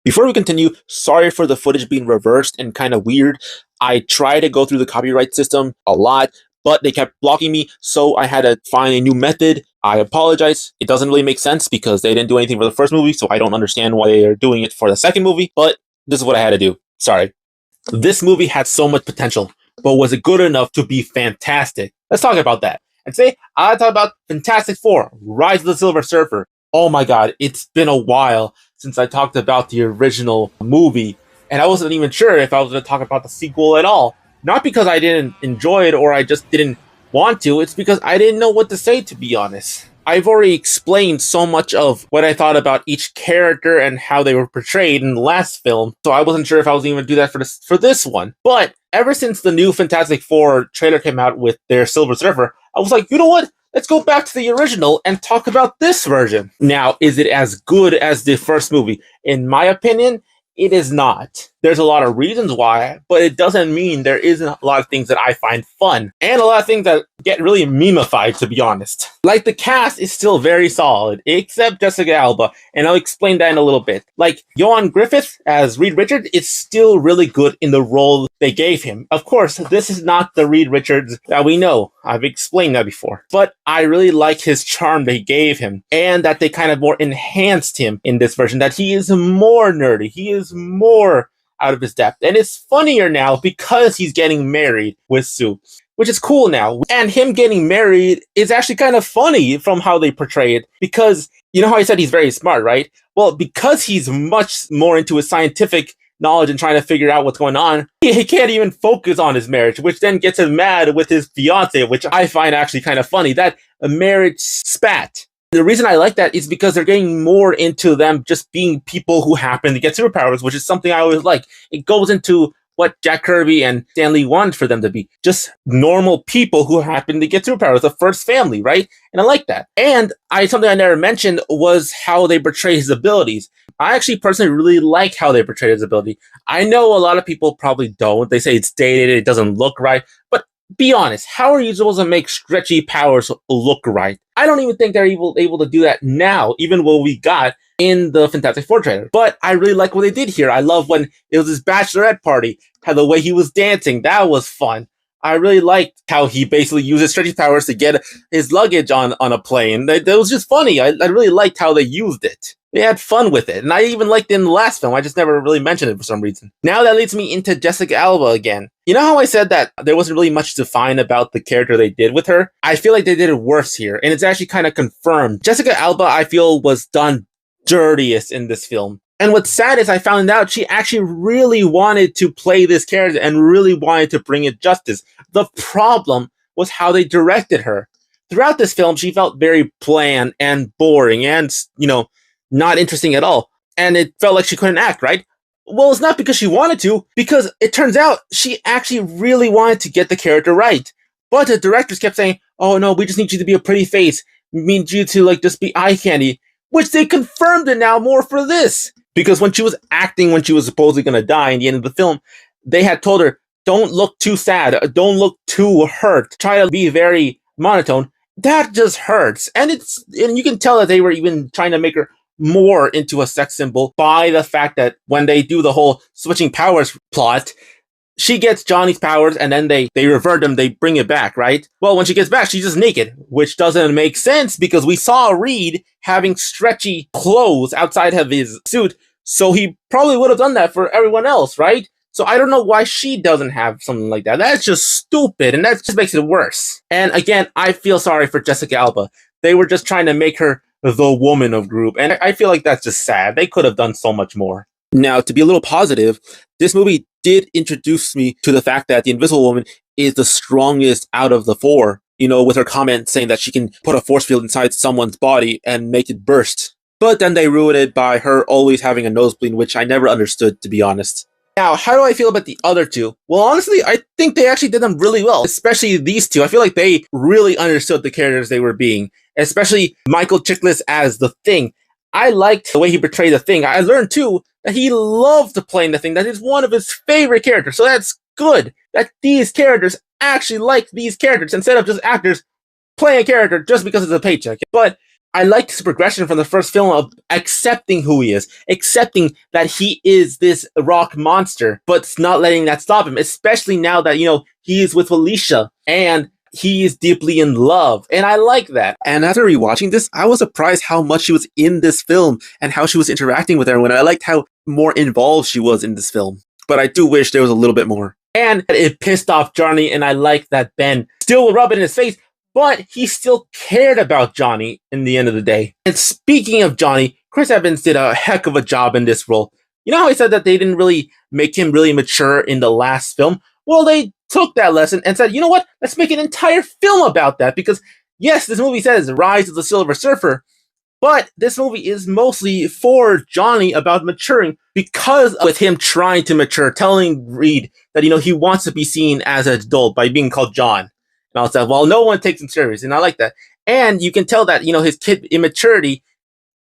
Before we continue, sorry for the footage being reversed and kind of weird. I tried to go through the copyright system a lot, but they kept blocking me, so I had to find a new method. I apologize. It doesn't really make sense because they didn't do anything for the first movie, so I don't understand why they are doing it for the second movie, but this is what I had to do. Sorry. This movie had so much potential, but was it good enough to be fantastic? Let's talk about that. And today, I'll talk about Fantastic Four, Rise of the Silver Surfer. Oh my god, it's been a while since I talked about the original movie, and I wasn't even sure if I was going to talk about the sequel at all. Not because I didn't enjoy it or I just didn't want to, it's because I didn't know what to say, to be honest. I've already explained so much of what I thought about each character and how they were portrayed in the last film, so I wasn't sure if I was even going to do that for this one. But ever since the new Fantastic Four trailer came out with their Silver Surfer, I was like, you know what? Let's go back to the original and talk about this version. Now, is it as good as the first movie? In my opinion, it is not. There's a lot of reasons why, but it doesn't mean there isn't a lot of things that I find fun. And a lot of things that get really memeified, to be honest. Like, the cast is still very solid, except Jessica Alba, and I'll explain that in a little bit. Like, Ioan Gruffudd as Reed Richards is still really good in the role they gave him. Of course, this is not the Reed Richards that we know. I've explained that before. But I really like his charm they gave him, and that they kind of more enhanced him in this version, that he is more nerdy, he is more out of his depth. And it's funnier now because he's getting married with Sue, which is cool now. And him getting married is actually kind of funny from how they portray it, because you know how I said he's very smart, right? Well, because he's much more into his scientific knowledge and trying to figure out what's going on, he can't even focus on his marriage, which then gets him mad with his fiance, which I find actually kind of funny. That a marriage spat. The reason I like that is because they're getting more into them just being people who happen to get superpowers, which is something I always like. It goes into what Jack Kirby and Stan Lee wanted for them to be. Just normal people who happen to get superpowers, the first family, right? And I like that. And something I never mentioned was how they portray his abilities. I actually personally really like how they portray his ability. I know a lot of people probably don't. They say it's dated, it doesn't look right, but be honest, how are you supposed to make stretchy powers look right? I don't even think they're able to do that now, even what we got in the Fantastic Four trailer. But I really like what they did here. I love when it was his bachelorette party, how the way he was dancing, that was fun. I really liked how he basically uses stretchy powers to get his luggage on a plane. That was just funny. I really liked how they used it. They had fun with it. And I even liked it in the last film. I just never really mentioned it for some reason. Now that leads me into Jessica Alba again. You know how I said that there wasn't really much to find about the character they did with her? I feel like they did it worse here. And it's actually kind of confirmed. Jessica Alba, I feel, was done dirtiest in this film. And what's sad is I found out she actually really wanted to play this character and really wanted to bring it justice. The problem was how they directed her. Throughout this film, she felt very bland and boring and, not interesting at all. And it felt like she couldn't act, right? Well, it's not because she wanted to, because it turns out she actually really wanted to get the character right. But the directors kept saying, oh no, we just need you to be a pretty face. We need you to just be eye candy. Which they confirmed it now more for this. Because when she was acting when she was supposedly going to die in the end of the film, they had told her, don't look too sad, don't look too hurt, try to be very monotone. That just hurts. And you can tell that they were even trying to make her more into a sex symbol by the fact that when they do the whole switching powers plot, she gets Johnny's powers and then they revert them, they bring it back, right? Well, when she gets back, she's just naked, which doesn't make sense because we saw Reed having stretchy clothes outside of his suit, so he probably would have done that for everyone else, right? So I don't know why she doesn't have something like that. That's just stupid, and that just makes it worse. And again, I feel sorry for Jessica Alba. They were just trying to make her the woman of group, and I feel like that's just sad. They could have done so much more. Now, to be a little positive, this movie did introduce me to the fact that the Invisible Woman is the strongest out of the four, with her comment saying that she can put a force field inside someone's body and make it burst. But then they ruined it by her always having a nosebleed, which I never understood, to be honest. Now, how do I feel about the other two? Well, honestly, I think they actually did them really well, especially these two. I feel like they really understood the characters they were being, especially Michael Chiklis as the Thing. I liked the way he portrayed the Thing. I learned, too, that he loved playing the Thing. That is one of his favorite characters. So that's good that these characters actually like these characters instead of just actors playing a character just because it's a paycheck. But I liked his progression from the first film of accepting who he is, accepting that he is this rock monster, but not letting that stop him, especially now that, he is with Alicia and he is deeply in love. And I like that. And after rewatching this, I was surprised how much she was in this film and how she was interacting with everyone. I liked how more involved she was in this film. But I do wish there was a little bit more. And it pissed off Johnny, and I like that Ben still will rub it in his face, but he still cared about Johnny in the end of the day. And speaking of Johnny, Chris Evans did a heck of a job in this role. You know how I said that they didn't really make him really mature in the last film? Well, they took that lesson and said, you know what? Let's make an entire film about that, because yes, this movie says Rise of the Silver Surfer, but this movie is mostly for Johnny about maturing, because with him trying to mature, telling Reed that, he wants to be seen as an adult by being called John. And I was like, well, no one takes him serious. And I like that. And you can tell that, his kid immaturity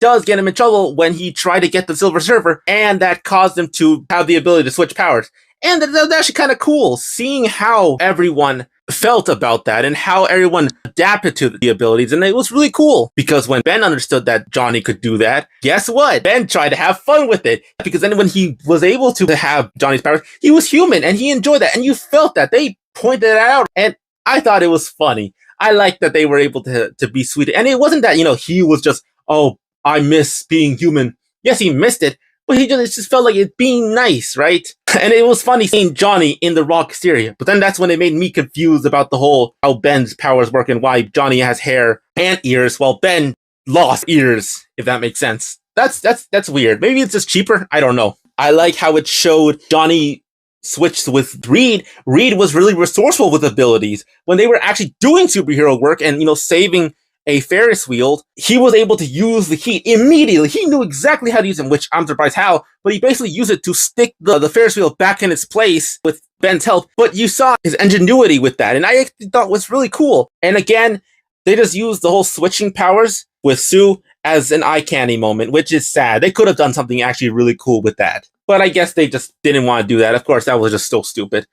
does get him in trouble when he tried to get the Silver Surfer, and that caused him to have the ability to switch powers. And that's actually kind of cool, seeing how everyone felt about that and how everyone adapted to the abilities. And it was really cool, because when Ben understood that Johnny could do that, guess what? Ben tried to have fun with it, because then when he was able to have Johnny's powers, he was human and he enjoyed that. And you felt that. They pointed it out. And I thought it was funny. I liked that they were able to be sweet. And it wasn't that, he was just, oh, I miss being human. Yes, he missed it, but it just felt like it being nice, right? And it was funny seeing Johnny in the rock exterior. But then that's when it made me confused about the whole how Ben's powers work and why Johnny has hair and ears while Ben lost ears, if that makes sense. That's weird. Maybe it's just cheaper. I don't know. I like how it showed Johnny switched with Reed. Reed was really resourceful with abilities. When they were actually doing superhero work and, saving a Ferris wheel, he was able to use the heat immediately. He knew exactly how to use it, which I'm surprised how, but he basically used it to stick the Ferris wheel back in its place with Ben's help. But you saw his ingenuity with that, and I actually thought was really cool. And again, they just used the whole switching powers with Sue as an eye candy moment, which is sad. They could have done something actually really cool with that. But I guess they just didn't want to do that. Of course, that was just so stupid.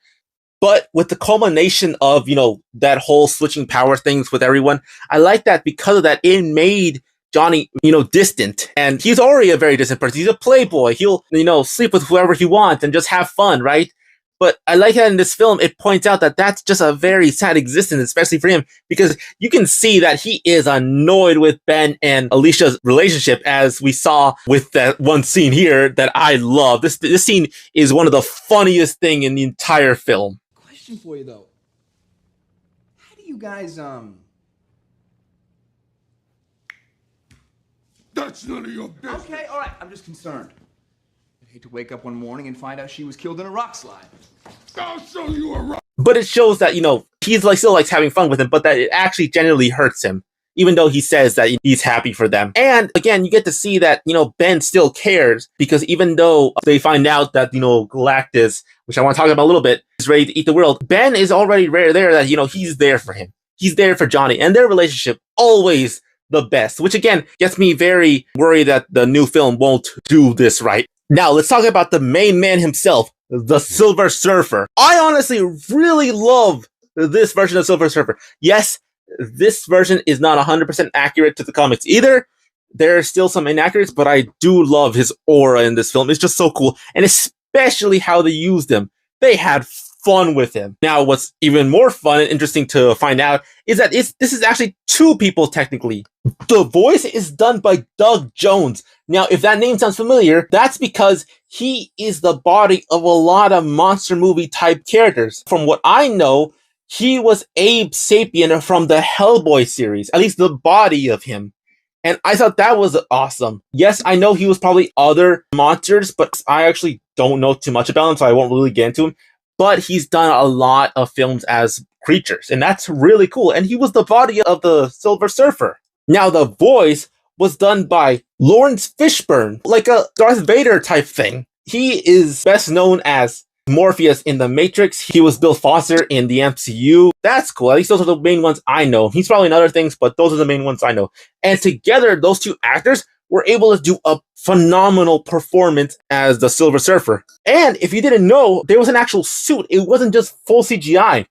But with the culmination of, that whole switching power things with everyone, I like that because of that, it made Johnny, distant. And he's already a very distant person. He's a playboy. He'll, sleep with whoever he wants and just have fun, right? But I like that in this film, it points out that that's just a very sad existence, especially for him, because you can see that he is annoyed with Ben and Alicia's relationship, as we saw with that one scene here that I love. This scene is one of the funniest thing in the entire film. Question for you, though. How do you guys, That's none of your business. Okay, all right, I'm just concerned. I'd hate to wake up one morning and find out she was killed in a rock slide. I'll show you a rock. But it shows that, he's still likes having fun with him, but that it actually genuinely hurts him, even though he says that he's happy for them. And again, you get to see that, Ben still cares, because even though they find out that, Galactus, which I want to talk about a little bit, is ready to eat the world, Ben is already there that, he's there for him. He's there for Johnny, and their relationship always the best, which again gets me very worried that the new film won't do this right. Now, let's talk about the main man himself, the Silver Surfer. I honestly really love this version of Silver Surfer. Yes, this version is not 100% accurate to the comics either. There are still some inaccuracies, but I do love his aura in this film. It's just so cool, and especially how they used him. They had fun with him. Now, what's even more fun and interesting to find out is that this is actually two people technically. The voice is done by Doug Jones. Now, if that name sounds familiar, that's because he is the body of a lot of monster movie type characters. From what I know, he was Abe Sapien from the Hellboy series, at least the body of him. And I thought that was awesome. Yes, I know he was probably other monsters, but I actually don't know too much about him, so I won't really get into him. But he's done a lot of films as creatures, and that's really cool. And he was the body of the Silver Surfer. Now, the voice was done by Lawrence Fishburne, like a Darth Vader type thing. He is best known as Morpheus in The Matrix. He was Bill Foster in the MCU. That's cool. At least those are the main ones I know. He's probably in other things, but those are the main ones I know. And together, those two actors were able to do a phenomenal performance as the Silver Surfer. And if you didn't know, there was an actual suit. It wasn't just full CGI.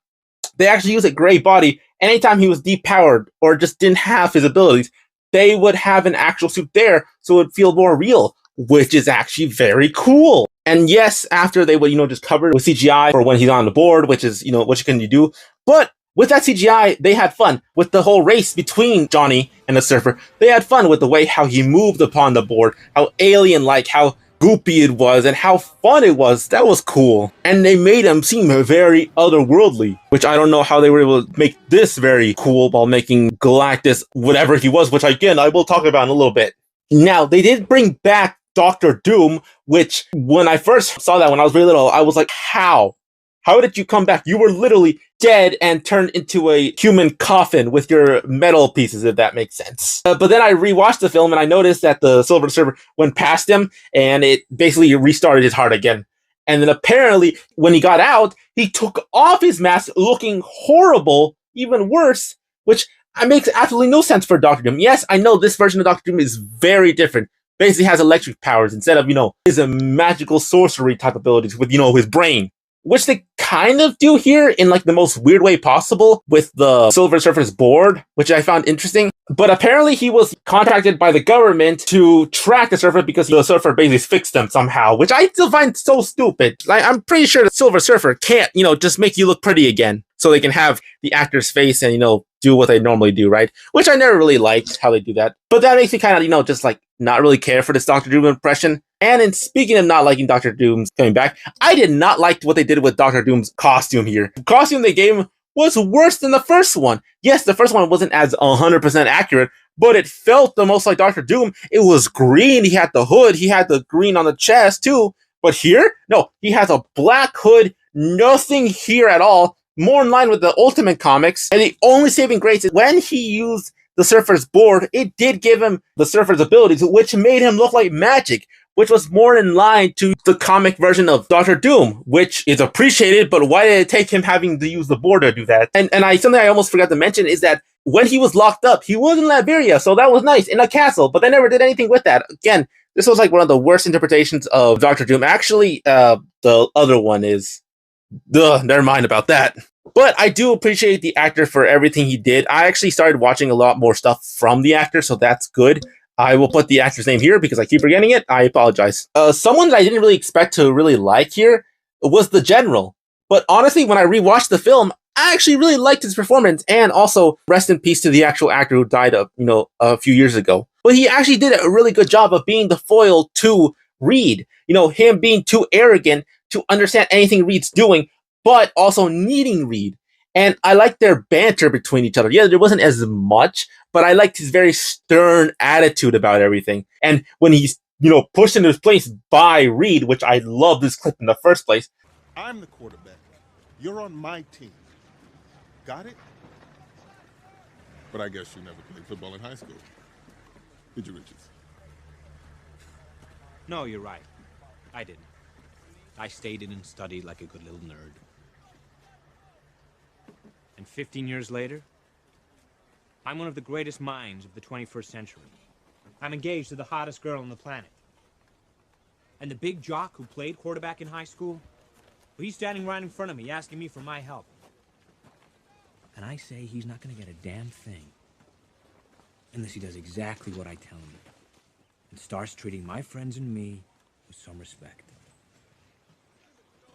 They actually used a gray body anytime he was depowered or just didn't have his abilities. they would have an actual suit there so it would feel more real, which is actually very cool. And yes, after they would, just cover it with CGI for when he's on the board, which is, what can you do? But with that CGI, they had fun with the whole race between Johnny and the surfer. They had fun with the way how he moved upon the board, how alien-like, how goopy it was, and how fun it was. That was cool. And they made him seem very otherworldly, which I don't know how they were able to make this very cool while making Galactus whatever he was, which again, I will talk about in a little bit. Now, they did bring back Doctor Doom, which when I first saw that when I was really little, I was like, how? How did you come back? You were literally dead and turned into a human coffin with your metal pieces, if that makes sense. But then I rewatched the film and I noticed that the Silver Surfer went past him and it basically restarted his heart again. And then apparently when he got out, he took off his mask looking horrible, even worse, which makes absolutely no sense for Doctor Doom. Yes, I know this version of Doctor Doom is very different. Basically has electric powers instead of, his magical sorcery type abilities with, his brain. Which they kind of do here in like the most weird way possible with the Silver Surfer's board, which I found interesting. But apparently he was contracted by the government to track the Surfer because the Surfer basically fixed them somehow, which I still find so stupid. I'm pretty sure the Silver Surfer can't, just make you look pretty again so they can have the actor's face and, do what they normally do, right? Which I never really liked how they do that. But that makes me kind of, just like not really care for this Doctor Doom impression. And in speaking of not liking Doctor Doom's coming back, I did not like what they did with Doctor Doom's costume here. The costume they gave him was worse than the first one. Yes, the first one wasn't as 100% accurate, but it felt the most like Doctor Doom. It was green. He had the hood. He had the green on the chest too. But here, no, he has a black hood. Nothing here at all. More in line with the Ultimate comics. And the only saving grace is when he used the Surfer's board, it did give him the Surfer's abilities, which made him look like magic, which was more in line to the comic version of Doctor Doom, which is appreciated, but why did it take him having to use the board to do that? And something I almost forgot to mention is that when he was locked up, he was in Latveria, so that was nice, in a castle, but they never did anything with that. Again, this was like one of the worst interpretations of Doctor Doom. Actually, the other one is... never mind about that. But I do appreciate the actor for everything he did. I actually started watching a lot more stuff from the actor, so that's good. I will put the actor's name here because I keep forgetting it. I apologize. Someone that I didn't really expect to really like here was the General. But honestly, when I rewatched the film, I actually really liked his performance, and also rest in peace to the actual actor who died a few years ago. But he actually did a really good job of being the foil to Reed. Him being too arrogant to understand anything Reed's doing, but also needing Reed. And I liked their banter between each other. Yeah, there wasn't as much, but I liked his very stern attitude about everything. And when he's, pushed into his place by Reed, which I love this clip in the first place. I'm the quarterback. You're on my team. Got it? But I guess you never played football in high school. Did you, Richards? No, you're right. I didn't. I stayed in and studied like a good little nerd. And 15 years later, I'm one of the greatest minds of the 21st century. I'm engaged to the hottest girl on the planet. And the big jock who played quarterback in high school, well, he's standing right in front of me asking me for my help. And I say he's not gonna get a damn thing unless he does exactly what I tell him and starts treating my friends and me with some respect.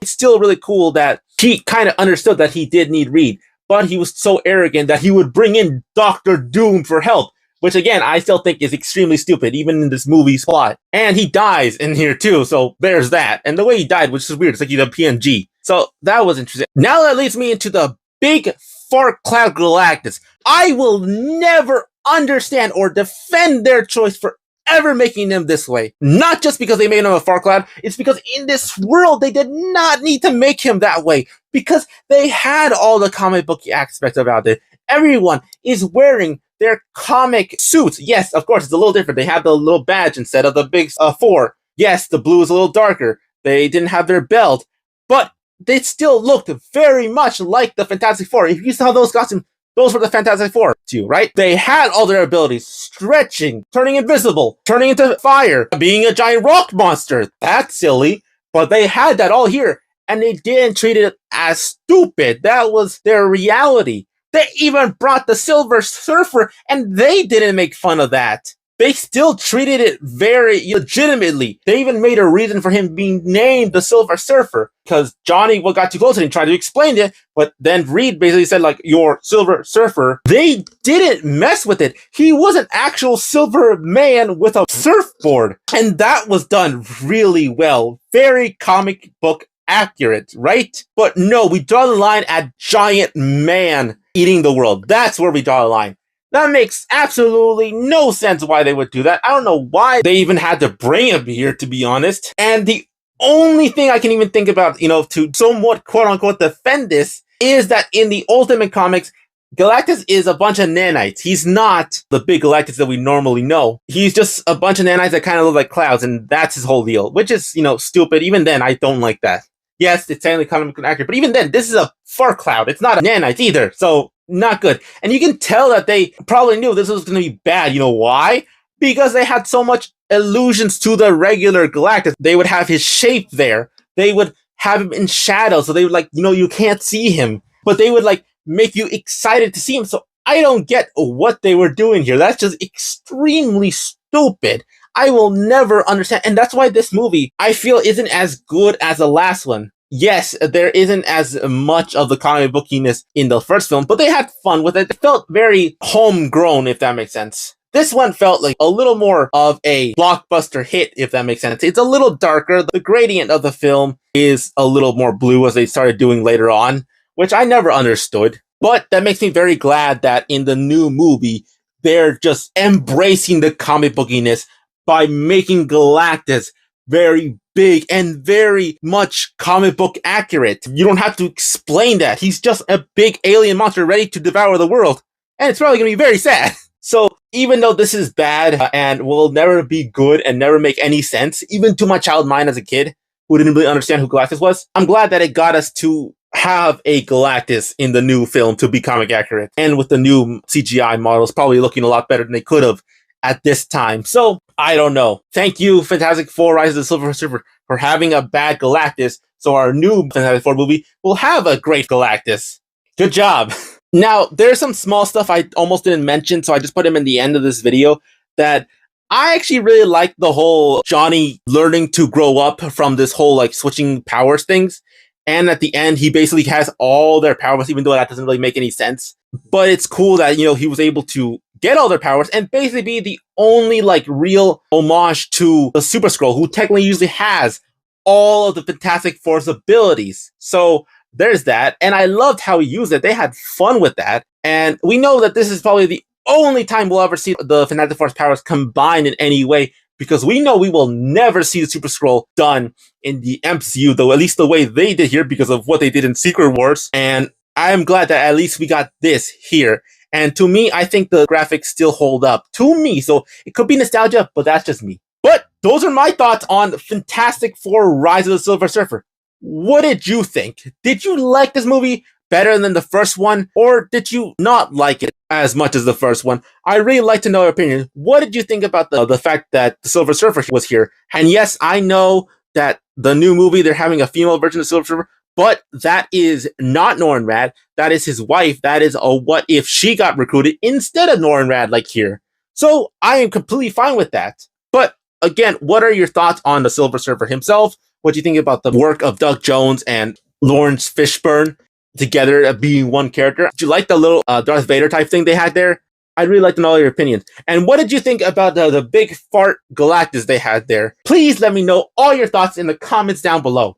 It's still really cool that he kind of understood that he did need Reed, but he was so arrogant that he would bring in Doctor Doom for help, which again, I still think is extremely stupid, even in this movie's plot. And he dies in here too, so there's that. And the way he died, which is weird, it's like he's a PNG. So that was interesting. Now that leads me into the big fart cloud Galactus. I will never understand or defend their choice for ever making him this way. Not just because they made him a fart cloud, it's because in this world they did not need to make him that way, because they had all the comic book aspects about it. Everyone is wearing their comic suits. Yes, of course, it's a little different. They have the little badge instead of the big 4. Yes, the blue is a little darker. They didn't have their belt, but they still looked very much like the Fantastic Four. If you saw those costumes, those were the Fantastic Four too, right? They had all their abilities: stretching, turning invisible, turning into fire, being a giant rock monster. That's silly, but they had that all here, and they didn't treat it as stupid. That was their reality. They even brought the Silver Surfer, and they didn't make fun of that. They still treated it very legitimately. They even made a reason for him being named the Silver Surfer, because Johnny got too close and he tried to explain it, but then Reed basically said, like, "You're Silver Surfer." They didn't mess with it. He was an actual silver man with a surfboard, and that was done really well. Very comic book accurate, right? But no, we draw the line at giant man eating the world. That's where we draw the line. That makes absolutely no sense why they would do that. I don't know why they even had to bring him here, to be honest. And the only thing I can even think about, to somewhat quote-unquote defend this, is that in the Ultimate Comics, Galactus is a bunch of nanites. He's not the big Galactus that we normally know. He's just a bunch of nanites that kind of look like clouds, and that's his whole deal, which is, stupid. Even then, I don't like that. Yes, it's technically comic accurate, but even then, this is a far cloud. It's not a nanite either, so not good. And you can tell that they probably knew this was going to be bad. You know why? Because they had so much allusions to the regular Galactus. They would have his shape there. They would have him in shadow, so they would you can't see him. But they would make you excited to see him. So I don't get what they were doing here. That's just extremely stupid. I will never understand. And that's why this movie, I feel, isn't as good as the last one. Yes, there isn't as much of the comic bookiness in the first film, but they had fun with it. It felt very homegrown, if that makes sense. This one felt like a little more of a blockbuster hit, if that makes sense. It's a little darker. The gradient of the film is a little more blue, as they started doing later on, which I never understood. But that makes me very glad that in the new movie, they're just embracing the comic bookiness by making Galactus very big and very much comic book accurate. You don't have to explain that. He's just a big alien monster ready to devour the world. And it's probably going to be very sad. So even though this is bad and will never be good and never make any sense, even to my child mind as a kid who didn't really understand who Galactus was, I'm glad that it got us to have a Galactus in the new film to be comic accurate. And with the new CGI models probably looking a lot better than they could have at this time. So I don't know. Thank you, Fantastic Four: Rise of the Silver Surfer, for having a bad Galactus, so our new Fantastic Four movie will have a great Galactus. Good job. Now, there's some small stuff I almost didn't mention, so I just put them in the end of this video, that I actually really like the whole Johnny learning to grow up from this whole switching powers things. And at the end, he basically has all their powers, even though that doesn't really make any sense. But it's cool that, he was able to get all their powers and basically be the only real homage to the Super Skrull, who technically usually has all of the Fantastic Four's abilities. So there's that. And I loved how he used it. They had fun with that. And we know that this is probably the only time we'll ever see the Fantastic Four's powers combined in any way, because we know we will never see the Super Skrull done in the MCU, though, at least the way they did here, because of what they did in Secret Wars. And I'm glad that at least we got this here. And to me, I think the graphics still hold up. To me. So it could be nostalgia, but that's just me. But those are my thoughts on Fantastic Four: Rise of the Silver Surfer. What did you think? Did you like this movie better than the first one? Or did you not like it as much as the first one? I really like to know your opinion. What did you think about the fact that the Silver Surfer was here? And yes, I know that the new movie, they're having a female version of Silver Surfer, but that is not Norrin Rad. That is his wife. That is a what if she got recruited instead of Norrin Rad here. So I am completely fine with that. But again, what are your thoughts on the Silver Surfer himself? What do you think about the work of Doug Jones and Lawrence Fishburne together being one character? Did you like the little Darth Vader type thing they had there? I'd really like to know your opinions. And what did you think about the big fart Galactus they had there? Please let me know all your thoughts in the comments down below.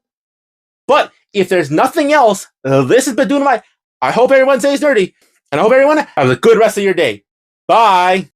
But if there's nothing else, this has been Doing My. I hope everyone stays nerdy, and I hope everyone has a good rest of your day. Bye!